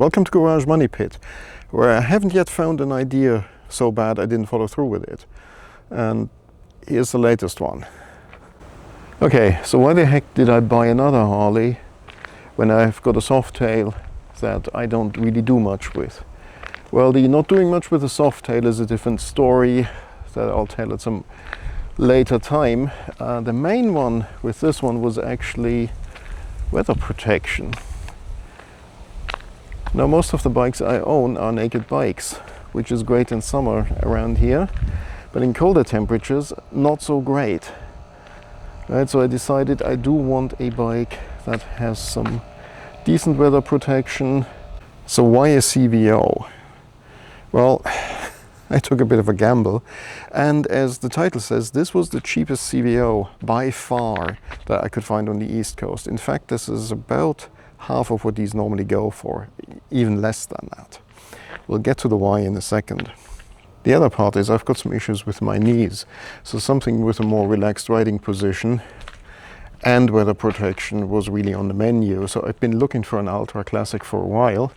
Welcome to Garage Money Pit, where I haven't yet found an idea so bad I didn't follow through with it. And here's the latest one. Okay, so why the heck did I buy another Harley when I've got a Softail that I don't really do much with? Well, the not doing much with the Softail is a different story that I'll tell at some later time. The main one with this one was actually weather protection. Now, most of the bikes I own are naked bikes, which is great in summer around here, but in colder temperatures, not so great. Right, so I decided I do want a bike that has some decent weather protection. So why a CVO? Well, I took a bit of a gamble, and as the title says, this was the cheapest CVO by far that I could find on the East Coast. In fact, this is about half of what these normally go for, even less than that. We'll get to the why in a second. The other part is I've got some issues with my knees, so something with a more relaxed riding position and weather protection was really on the menu. So I've been looking for an Ultra Classic for a while,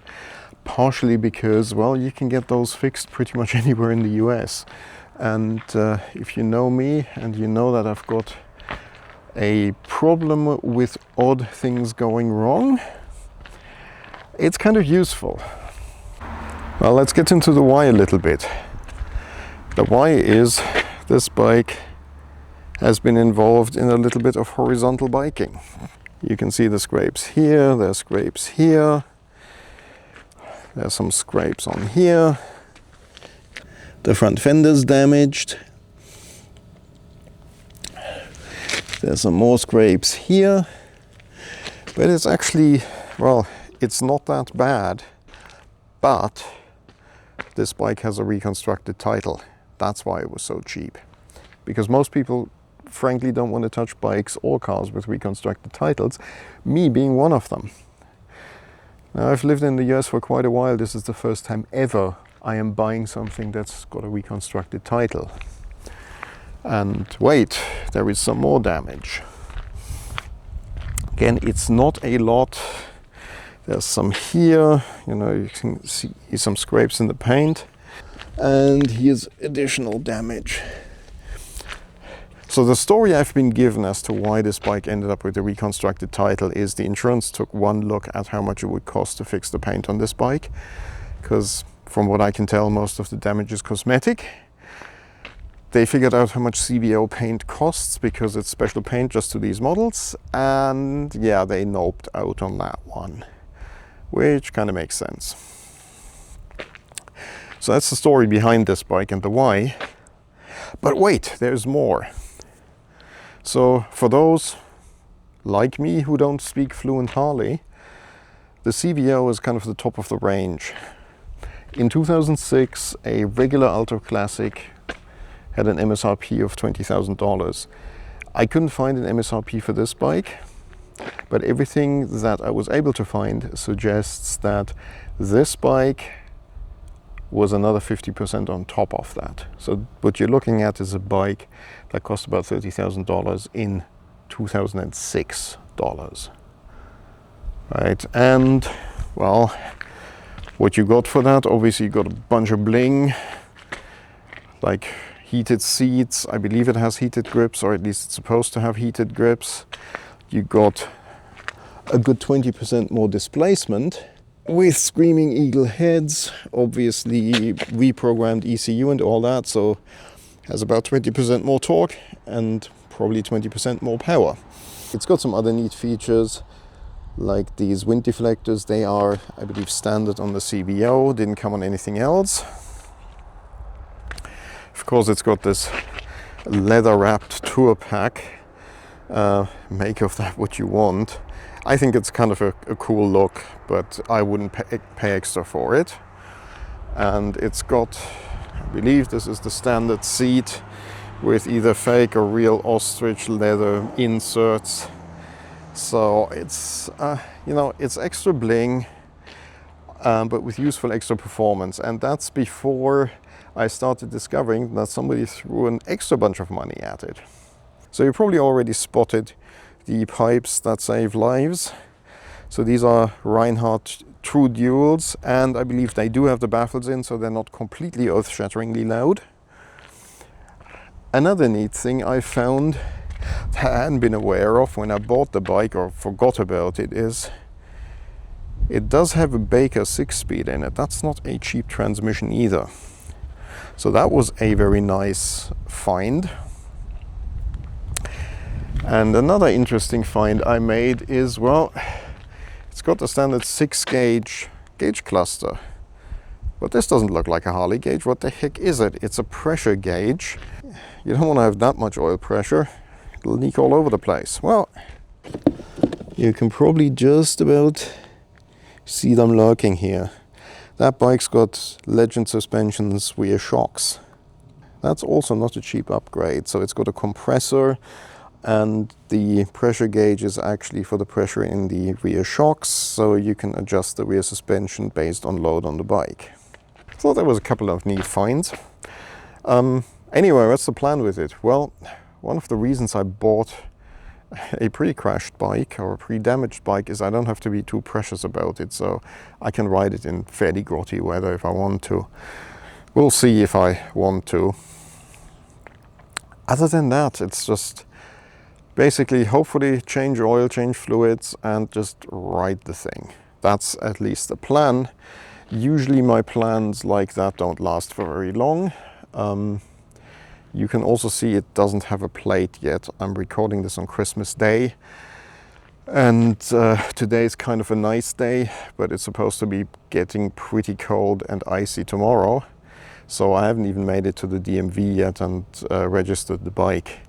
partially because, well, you can get those fixed pretty much anywhere in the US. And if you know me and you know that I've got a problem with odd things going wrong, it's kind of useful. Well, let's get into the why a little bit. The why is this bike has been involved in a little bit of horizontal biking. You can see the scrapes here, there's scrapes here, there's some scrapes on here, the front fender's damaged, there's some more scrapes here, but it's actually, well, it's not that bad, but this bike has a reconstructed title. That's why it was so cheap, because most people frankly don't want to touch bikes or cars with reconstructed titles, me being one of them. Now, I've lived in the US for quite a while. This is the first time ever I am buying something that's got a reconstructed title. And wait, there is some more damage. Again, it's not a lot. There's some here, you can see some scrapes in the paint. And here's additional damage. So the story I've been given as to why this bike ended up with a reconstructed title is the insurance took one look at how much it would cost to fix the paint on this bike, because from what I can tell, most of the damage is cosmetic. They figured out how much CVO paint costs because it's special paint just to these models, and yeah, they noped out on that one, which kind of makes sense. So that's the story behind this bike and the why. But wait, there's more. So for those like me who don't speak fluent Harley, the CVO is kind of the top of the range. In 2006, a regular Ultra Classic had an MSRP of $20,000. I couldn't find an MSRP for this bike, but everything that I was able to find suggests that this bike was another 50% on top of that. So what you're looking at is a bike that cost about $30,000 in 2006 dollars. Right, and well, what you got for that, obviously you got a bunch of bling, like heated seats. I believe it has heated grips, or at least it's supposed to have heated grips. You got a good 20% more displacement with Screaming Eagle heads, obviously reprogrammed ECU and all that, so has about 20% more torque and probably 20% more power. It's got some other neat features, like these wind deflectors. They are, I believe, standard on the CVO, didn't come on anything else. Of course, it's got this leather-wrapped tour pack. Make of that what you want. I think it's kind of a cool look, but I wouldn't pay extra for it. And it's got, I believe this is the standard seat with either fake or real ostrich leather inserts. So it's, it's extra bling, but with useful extra performance. And that's before I started discovering that somebody threw an extra bunch of money at it. So you probably already spotted the pipes that save lives. So these are Reinhardt true duals, and I believe they do have the baffles in, so they're not completely earth-shatteringly loud. Another neat thing I found that I hadn't been aware of when I bought the bike, or forgot about it, is it does have a Baker 6-speed in it. That's not a cheap transmission either. So that was a very nice find. And another interesting find I made is, well, it's got the standard 6-gauge gauge cluster. But this doesn't look like a Harley gauge. What the heck is it? It's a pressure gauge. You don't want to have that much oil pressure. It'll leak all over the place. Well, you can probably just about see them lurking here. That bike's got Legend suspensions rear shocks. That's also not a cheap upgrade. So it's got a compressor, and the pressure gauge is actually for the pressure in the rear shocks, so you can adjust the rear suspension based on load on the bike. I thought there was a couple of neat finds. Anyway, what's the plan with it? Well, one of the reasons I bought a pre-crashed bike or a pre-damaged bike is I don't have to be too precious about it, so I can ride it in fairly grotty weather if I want to. We'll see if I want to. Other than that, it's just basically hopefully change oil, change fluids, and just ride the thing. That's at least the plan. Usually my plans like that don't last for very long. You can also see it doesn't have a plate yet. I'm recording this on Christmas Day, and today is kind of a nice day, but it's supposed to be getting pretty cold and icy tomorrow. So I haven't even made it to the DMV yet and registered the bike.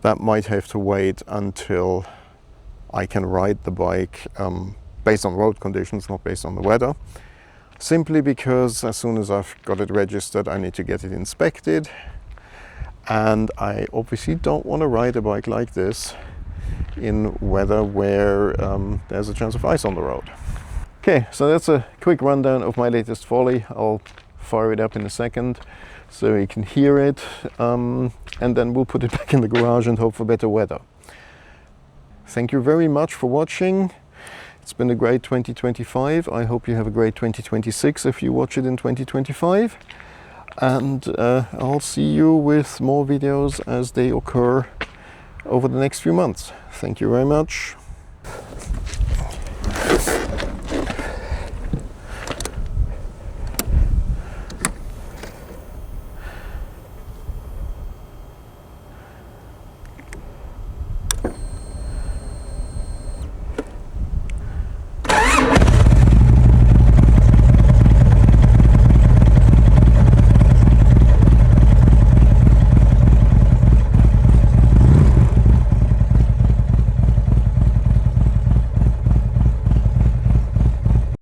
That might have to wait until I can ride the bike based on road conditions, not based on the weather. Simply because as soon as I've got it registered, I need to get it inspected. And I obviously don't want to ride a bike like this in weather where there's a chance of ice on the road. Okay, so that's a quick rundown of my latest Folly. I'll fire it up in a second so you can hear it, and then we'll put it back in the garage and hope for better weather. Thank you very much for watching. It's been a great 2025. I hope you have a great 2026 if you watch it in 2025. And I'll see you with more videos as they occur over the next few months. Thank you very much.